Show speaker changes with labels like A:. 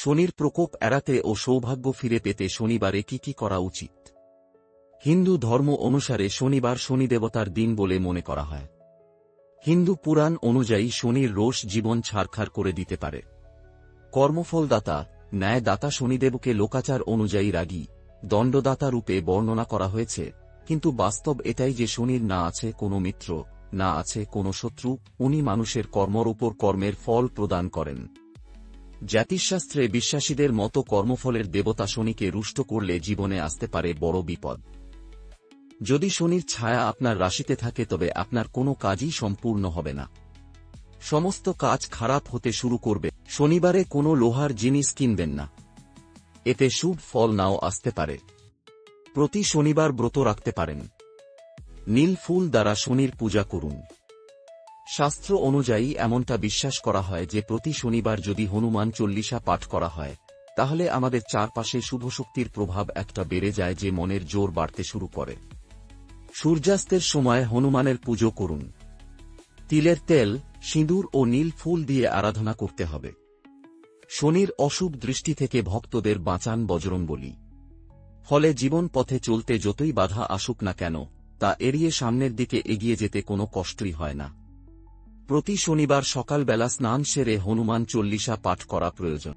A: শনির প্রকোপ এড়াতে ও সৌভাগ্য ফিরে পেতে শনিবারে কি করা উচিত? হিন্দু ধর্ম অনুসারে শনিবার শনিদেবতার দিন বলে মনে করা হয়। হিন্দু পুরাণ অনুযায়ী শনির রোষ জীবন ছারখার করে দিতে পারে। কর্মফলদাতা, ন্যায়দাতা শনিদেবকে লোকাচার অনুযায়ী রাগী, দণ্ডদাতা রূপে বর্ণনা করা হয়েছে, কিন্তু বাস্তব এটাই যে শনির না আছে কোনো মিত্র, না আছে কোনো শত্রু, উনি মানুষের কর্মর উপর কর্মের ফল প্রদান করেন। জ্যোতিষশাস্ত্রে বিশ্বাসীদের মতো কর্মফলের দেবতা শনিকে রুষ্ট করলে জীবনে আসতে পারে বড় বিপদ। যদি শনির ছায়া আপনার রাশিতে থাকে তবে আপনার কোনো কাজই সম্পূর্ণ হবে না। সমস্ত কাজ খারাপ হতে শুরু করবে। শনিবারে কোনো লোহার জিনিস কিনবেন না, এতে শুভ ফল নাও আসতে পারে। প্রতি শনিবার ব্রত রাখতে পারেন। নীল ফুল দ্বারা শনির পূজা করুন। শাস্ত্র অনুযায়ী এমনটা বিশ্বাস করা হয় যে প্রতি শনিবার যদি হনুমান চল্লিশা পাঠ করা হয় তাহলে আমাদের চারপাশে শুভশক্তির প্রভাব একটা বেড়ে যায়, যে মনের জোর বাড়তে শুরু করে। সূর্যাস্তের সময় হনুমানের পুজো করুন। তিলের তেল, সিঁদুর ও নীল ফুল দিয়ে আরাধনা করতে হবে। শনির অশুভ দৃষ্টি থেকে ভক্তদের বাঁচান বজরংবলী। ফলে জীবন পথে চলতে যতই বাধা আসুক না কেন তা এড়িয়ে সামনের দিকে এগিয়ে যেতে কোনো কষ্টই হয় না। প্রতি শনিবার সকালবেলা স্নান সেরে হনুমান চল্লিশা পাঠ করা প্রয়োজন।